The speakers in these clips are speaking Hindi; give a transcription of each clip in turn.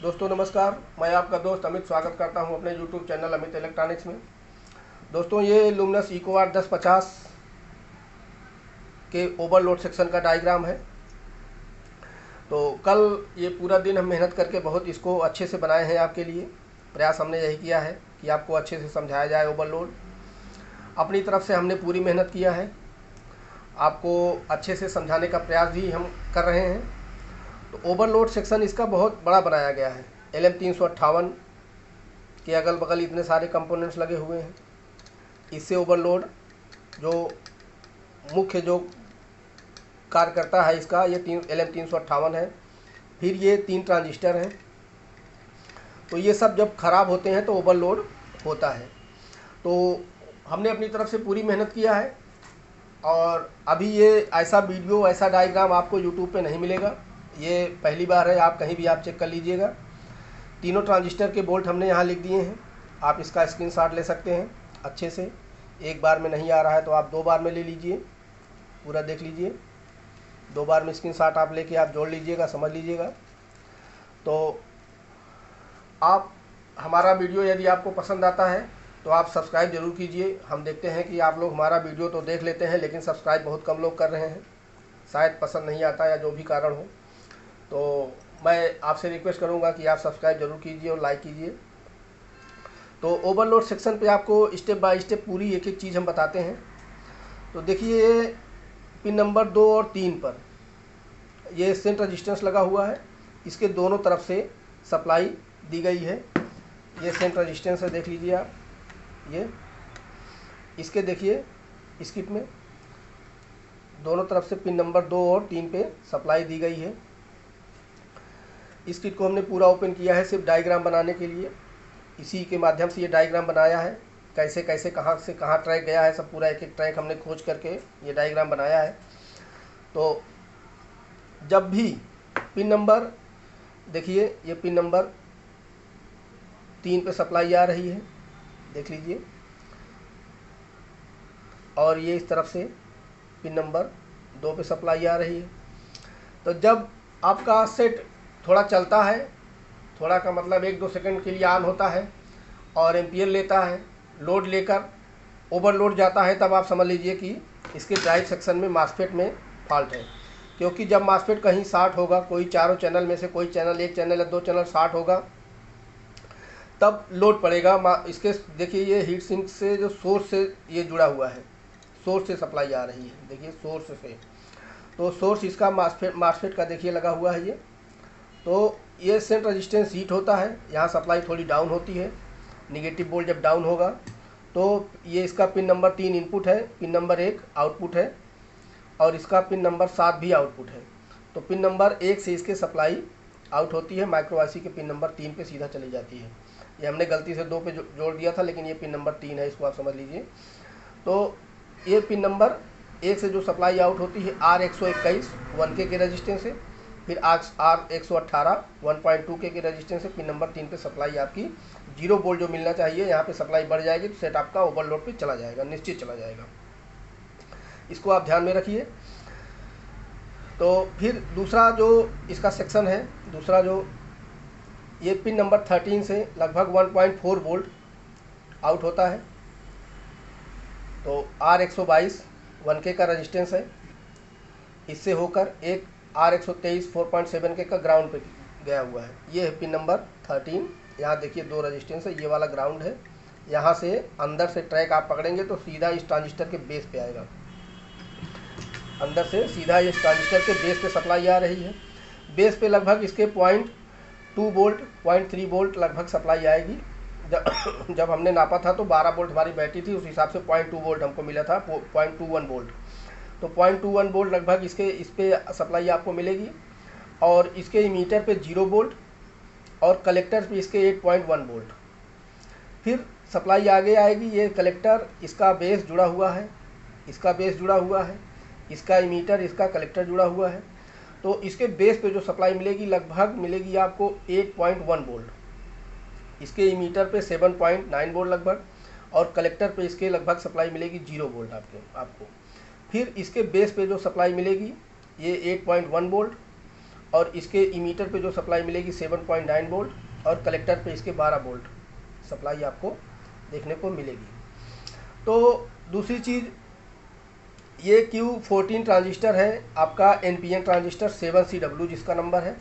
दोस्तों नमस्कार, मैं आपका दोस्त अमित स्वागत करता हूं अपने YouTube चैनल अमित इलेक्ट्रॉनिक्स में। दोस्तों ये लुमिनस इकोआर 1050 के ओवरलोड सेक्शन का डायग्राम है। तो कल ये पूरा दिन हम मेहनत करके बहुत इसको अच्छे से बनाए हैं आपके लिए। प्रयास हमने यही किया है कि आपको अच्छे से समझाया जाए ओवरलोड। अपनी तरफ से हमने पूरी मेहनत किया है, आपको अच्छे से समझाने का प्रयास भी हम कर रहे हैं। तो ओवरलोड सेक्शन इसका बहुत बड़ा बनाया गया है। LM358 के अगल बगल इतने सारे कंपोनेंट्स लगे हुए हैं। इससे ओवरलोड जो मुख्य जो कार्य करता है इसका ये LM358 है। फिर ये 3 ट्रांजिस्टर हैं। तो ये सब जब ख़राब होते हैं तो ओवरलोड होता है। तो हमने अपनी तरफ से पूरी मेहनत किया है और अभी ये ऐसा वीडियो ऐसा डायग्राम आपको YouTube पे नहीं मिलेगा। ये पहली बार है, आप कहीं भी आप चेक कर लीजिएगा। तीनों ट्रांजिस्टर के बोल्ट हमने यहाँ लिख दिए हैं। आप इसका स्क्रीनशॉट ले सकते हैं अच्छे से। एक बार में नहीं आ रहा है तो आप 2 बार में ले लीजिए, पूरा देख लीजिए। 2 बार में स्क्रीनशॉट आप लेके आप जोड़ लीजिएगा, समझ लीजिएगा। तो आप हमारा वीडियो यदि आपको पसंद आता है तो आप सब्सक्राइब ज़रूर कीजिए। हम देखते हैं कि आप लोग हमारा वीडियो तो देख लेते हैं लेकिन सब्सक्राइब बहुत कम लोग कर रहे हैं, शायद पसंद नहीं आता या जो भी कारण हो। तो मैं आपसे रिक्वेस्ट करूंगा कि आप सब्सक्राइब जरूर कीजिए और लाइक कीजिए। तो ओवरलोड सेक्शन पे आपको स्टेप बाय स्टेप पूरी एक एक चीज़ हम बताते हैं। तो देखिए पिन नंबर 2 और 3 पर ये सेंट रजिस्टेंस लगा हुआ है। इसके दोनों तरफ से सप्लाई दी गई है। ये सेंट रजिस्टेंस है, देख लीजिए आप। ये इसके देखिए स्किप में दोनों तरफ से पिन नंबर 2 और 3 पे सप्लाई दी गई है। इस किट को हमने पूरा ओपन किया है सिर्फ डायग्राम बनाने के लिए। इसी के माध्यम से ये डायग्राम बनाया है। कैसे कैसे कहाँ से कहाँ ट्रैक गया है, सब पूरा एक एक ट्रैक हमने खोज करके ये डायग्राम बनाया है। तो जब भी पिन नंबर देखिए, ये पिन नंबर 3 पे सप्लाई आ रही है, देख लीजिए। और ये इस तरफ से पिन नंबर 2 पे सप्लाई आ रही है। तो जब आपका सेट थोड़ा चलता है, थोड़ा का मतलब 1-2 सेकंड के लिए ऑन होता है और एम्पियर लेता है, लोड लेकर ओवरलोड जाता है, तब आप समझ लीजिए कि इसके ड्राइव सेक्शन में मासफेट में फॉल्ट है। क्योंकि जब मासफेट कहीं शॉर्ट होगा, कोई चारों चैनल में से कोई चैनल, 1 चैनल या 2 चैनल शॉर्ट होगा, तब लोड पड़ेगा। इसके देखिए ये हीट सिंक से जो सोर्स से ये जुड़ा हुआ है, सोर्स से सप्लाई आ रही है, देखिए सोर्स से। तो सोर्स इसका मासफेट का देखिए लगा हुआ है ये। तो ये सेंट रजिस्टेंस हीट होता है, यहाँ सप्लाई थोड़ी डाउन होती है। निगेटिव वोल्ट जब डाउन होगा तो ये इसका पिन नंबर 3 इनपुट है, पिन नंबर 1 आउटपुट है और इसका पिन नंबर 7 भी आउटपुट है। तो पिन नंबर 1 से इसके सप्लाई आउट होती है, माइक्रो आईसी के पिन नंबर 3 पे सीधा चली जाती है। ये हमने गलती से 2 पे जोड़ दिया था, लेकिन ये पिन नंबर 3 है, इसको आप समझ लीजिए। तो ये पिन नंबर 1 से जो सप्लाई आउट होती है R121 1K के रजिस्टेंस से, फिर R118 1.2K के रजिस्टेंस से पिन नंबर 3 पे सप्लाई आपकी 0 वोल्ट जो मिलना चाहिए, यहाँ पे सप्लाई बढ़ जाएगी तो सेट आपका ओवरलोड पे चला जाएगा, निश्चित चला जाएगा। इसको आप ध्यान में रखिए। तो फिर दूसरा जो इसका सेक्शन है, दूसरा जो ये पिन नंबर 13 से लगभग 1.4 वोल्ट आउट होता है। तो R122 1K का रजिस्टेंस है। इससे होकर एक R123 4.7K का ग्राउंड पे गया हुआ है। ये है पिन नंबर 13। यहाँ देखिए 2 रजिस्टेंस है, ये वाला ग्राउंड है। यहाँ से अंदर से ट्रैक आप पकड़ेंगे तो सीधा इस ट्रांजिस्टर के बेस पे आएगा। अंदर से सीधा इस ट्रांजिस्टर के बेस पे सप्लाई आ रही है। बेस पे लगभग इसके 0.2 वोल्ट 0.3 वोल्ट लगभग सप्लाई आएगी। जब हमने नापा था तो 12 वोल्ट हमारी बैटरी थी, उस हिसाब से 0.2 वोल्ट हमको मिला था, 0.21 वोल्ट। तो 0.21 वोल्ट लगभग इस पे सप्लाई आपको मिलेगी। और इसके इमीटर पे 0 वोल्ट और कलेक्टर पे इसके 8.1 वोल्ट। फिर सप्लाई आगे आएगी। ये कलेक्टर, इसका बेस जुड़ा हुआ है, इसका बेस जुड़ा हुआ है, इसका इमीटर, इसका कलेक्टर जुड़ा हुआ है। तो इसके बेस पे जो सप्लाई मिलेगी लगभग मिलेगी आपको 8.1 वोल्ट। इसके इमीटर पे 7.9 वोल्ट लगभग, और कलेक्टर पे इसके लगभग सप्लाई मिलेगी 0 वोल्ट आपको। फिर इसके बेस पे जो सप्लाई मिलेगी ये 8.1 वोल्ट, और इसके इमीटर पे जो सप्लाई मिलेगी 7.9 वोल्ट और कलेक्टर पे इसके 12 वोल्ट सप्लाई आपको देखने को मिलेगी। तो दूसरी चीज़, ये Q14 ट्रांजिस्टर है आपका NPN ट्रांजिस्टर 7CW जिसका नंबर है।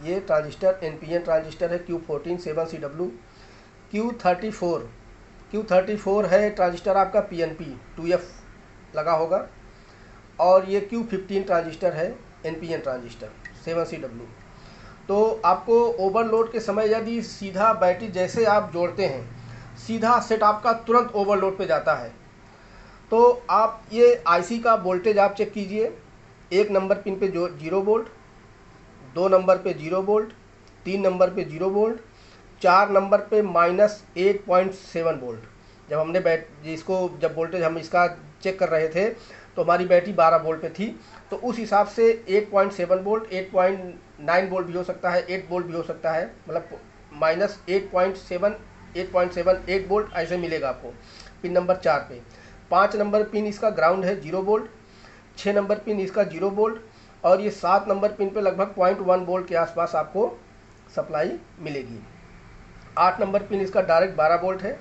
ये ट्रांजिस्टर NPN ट्रांजिस्टर है Q14 7CW। Q34 है ट्रांजिस्टर आपका PNP 2F लगा होगा। और ये Q15 ट्रांजिस्टर है NPN ट्रांजिस्टर 7CW। तो आपको ओवरलोड के समय यदि सीधा बैटरी जैसे आप जोड़ते हैं, सीधा सेट आपका तुरंत ओवरलोड पे जाता है। तो आप ये IC का वोल्टेज आप चेक कीजिए। 1 नंबर पिन पे जो 0 वोल्ट, 2 नंबर पे 0 वोल्ट, 3 नंबर पे 0 वोल्ट, 4 नंबर पे -8.7 वोल्ट। जब हमने इसको जब वोल्टेज हम इसका चेक कर रहे थे तो हमारी बैटरी 12 वोल्ट पे थी, तो उस हिसाब से 8.7 वोल्ट, 8.9 वोल्ट भी हो सकता है, 8 वोल्ट भी हो सकता है, मतलब -8.7, 8.78 वोल्ट ऐसे मिलेगा आपको पिन नंबर 4 पे। 5 नंबर पिन इसका ग्राउंड है 0 वोल्ट, 6 नंबर पिन इसका 0 वोल्ट और ये 7 नंबर पिन पे लगभग 0.1 वोल्ट के आसपास आपको सप्लाई मिलेगी। 8 नंबर पिन इसका डायरेक्ट 12 वोल्ट है।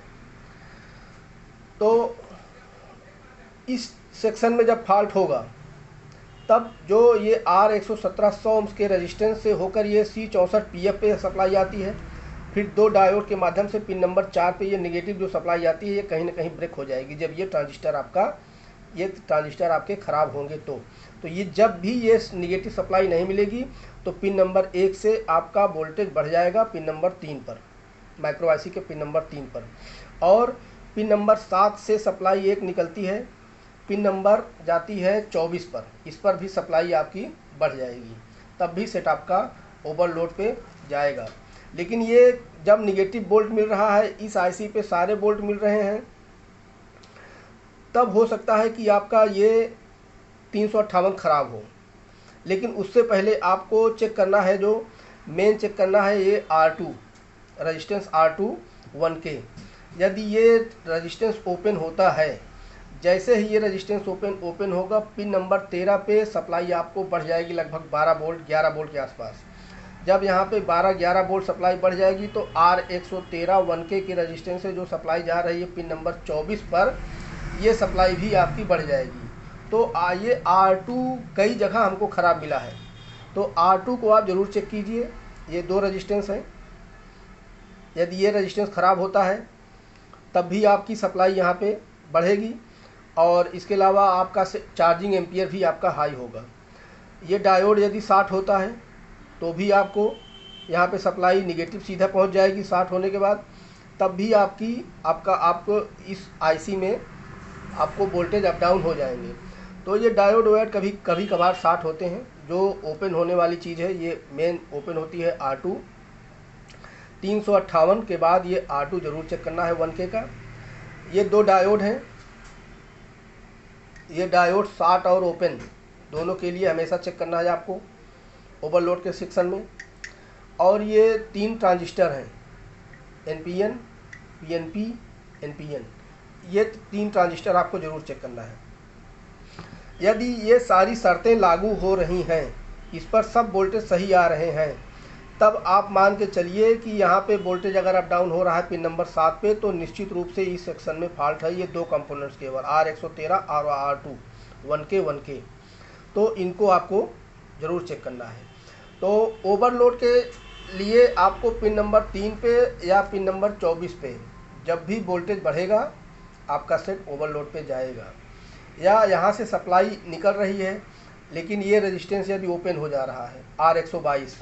तो इस सेक्शन में जब फॉल्ट होगा तब जो ये R11700 ohms के रेजिस्टेंस से होकर ये C64PF पे सप्लाई आती है, फिर 2 डायोड के माध्यम से पिन नंबर 4 पे ये नेगेटिव जो सप्लाई आती है ये कहीं ना कहीं ब्रेक हो जाएगी जब ये ट्रांजिस्टर आपके ख़राब होंगे। तो ये जब भी ये नेगेटिव सप्लाई नहीं मिलेगी तो पिन नंबर 1 से आपका वोल्टेज बढ़ जाएगा पिन नंबर 3 पर, माइक्रो IC के पिन नंबर 3 पर। और पिन नंबर 7 से सप्लाई 1 निकलती है, पिन नंबर जाती है 24 पर, इस पर भी सप्लाई आपकी बढ़ जाएगी, तब भी सेट आपका ओवरलोड पे जाएगा। लेकिन ये जब निगेटिव वोल्ट मिल रहा है, इस IC पे सारे वोल्ट मिल रहे हैं, तब हो सकता है कि आपका ये 358 ख़राब हो। लेकिन उससे पहले आपको चेक करना है, जो मेन चेक करना है ये R2 रजिस्टेंस, R2 1K। यदि ये रजिस्टेंस ओपन होता है, जैसे ही ये रजिस्टेंस ओपन होगा, पिन नंबर 13 पे सप्लाई आपको बढ़ जाएगी लगभग 12 वोल्ट 11 वोल्ट के आसपास। जब यहाँ पे 12-11 वोल्ट सप्लाई बढ़ जाएगी तो R113 1K की रजिस्टेंस से जो सप्लाई जा रही है पिन नंबर 24 पर, ये सप्लाई भी आपकी बढ़ जाएगी। तो ये R2 कई जगह हमको ख़राब मिला है, तो R2 को आप ज़रूर चेक कीजिए। ये 2 रजिस्टेंस हैं, यदि ये रजिस्टेंस ख़राब होता है तब भी आपकी सप्लाई यहाँ पे बढ़ेगी और इसके अलावा आपका चार्जिंग एम्पियर भी आपका हाई होगा। ये डायोड यदि शॉर्ट होता है तो भी आपको यहाँ पे सप्लाई निगेटिव सीधा पहुँच जाएगी शॉर्ट होने के बाद, तब भी आपको इस IC में आपको वोल्टेज अप डाउन हो जाएंगे। तो ये डायोड वायर कभी कभार शॉर्ट होते हैं। जो ओपन होने वाली चीज़ है ये मेन ओपन होती है R2। 358 के बाद ये R2 ज़रूर चेक करना है 1K का। ये 2 डायोड हैं, ये डायोड शॉर्ट और ओपन दोनों के लिए हमेशा चेक करना है आपको ओवरलोड के सेक्शन में। और ये 3 ट्रांजिस्टर हैं, NPN, PNP, NPN, ये 3 ट्रांजिस्टर आपको ज़रूर चेक करना है। यदि ये सारी शर्तें लागू हो रही हैं, इस पर सब वोल्टेज सही आ रहे हैं, तब आप मान के चलिए कि यहाँ पे वोल्टेज अगर अप डाउन हो रहा है पिन नंबर 7 पे, तो निश्चित रूप से इस सेक्शन में फॉल्ट है। ये 2 कंपोनेंट्स केवल R113 और R2 1K, तो इनको आपको ज़रूर चेक करना है। तो ओवरलोड के लिए आपको पिन नंबर 3 पे या पिन नंबर 24 पे जब भी वोल्टेज बढ़ेगा आपका सेट ओवरलोड पे जाएगा। या यहाँ से सप्लाई निकल रही है लेकिन ये रेजिस्टेंस यदि ओपन हो जा रहा है, R122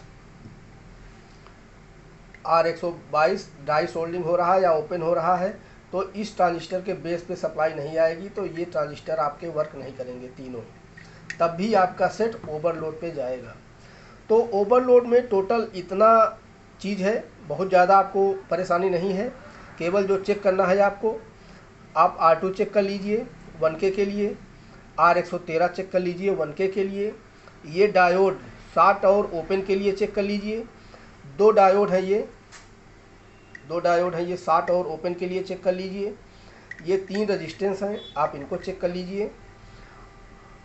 डाई सोल्डिंग हो रहा है या ओपन हो रहा है, तो इस ट्रांजिस्टर के बेस पे सप्लाई नहीं आएगी, तो ये ट्रांजिस्टर आपके वर्क नहीं करेंगे तीनों, तब भी आपका सेट ओवरलोड पे जाएगा। तो ओवरलोड में टोटल इतना चीज़ है, बहुत ज़्यादा आपको परेशानी नहीं है। केवल जो चेक करना है आपको, आप R2 चेक कर लीजिए 1K के लिए, R113 चेक कर लीजिए 1K के लिए, ये डायोड शॉर्ट और ओपन के लिए चेक कर लीजिए। 2 डायोड हैं ये, 2 डायोड हैं ये शॉर्ट और ओपन के लिए चेक कर लीजिए। ये 3 रजिस्टेंस हैं, आप इनको चेक कर लीजिए।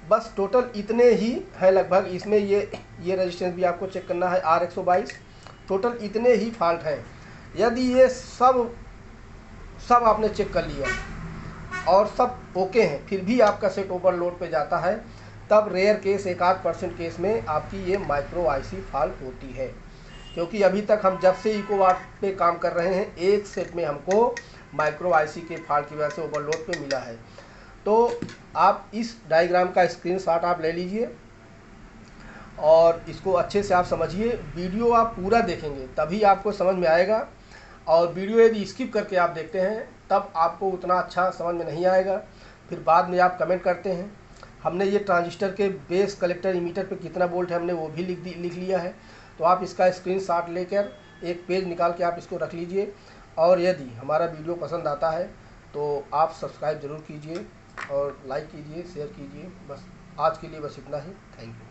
बस टोटल इतने ही हैं लगभग। इसमें ये रेजिस्टेंस भी आपको चेक करना है R122। टोटल इतने ही फॉल्ट हैं। यदि ये सब आपने चेक कर लिया और सब ओके हैं, फिर भी आपका सेट ओवरलोड पे जाता है, तब रेयर केस 1-8% केस में आपकी ये माइक्रो आईसी फॉल्ट होती है। क्योंकि अभी तक हम जब से इकोवाट पे काम कर रहे हैं, एक सेट में हमको माइक्रो आईसी के फॉल्ट की वजह से ओवरलोड पे मिला है। तो आप इस डायग्राम का स्क्रीनशॉट आप ले लीजिए और इसको अच्छे से आप समझिए। वीडियो आप पूरा देखेंगे तभी आपको समझ में आएगा, और वीडियो यदि स्किप करके आप देखते हैं तब आपको उतना अच्छा समझ में नहीं आएगा। फिर बाद में आप कमेंट करते हैं। हमने ये ट्रांजिस्टर के बेस कलेक्टर इमीटर पे कितना वोल्ट है हमने वो भी लिख लिया है। तो आप इसका स्क्रीनशॉट लेकर एक पेज निकाल के आप इसको रख लीजिए। और यदि हमारा वीडियो पसंद आता है तो आप सब्सक्राइब ज़रूर कीजिए और लाइक कीजिए, शेयर कीजिए। बस आज के लिए बस इतना ही। Thank you.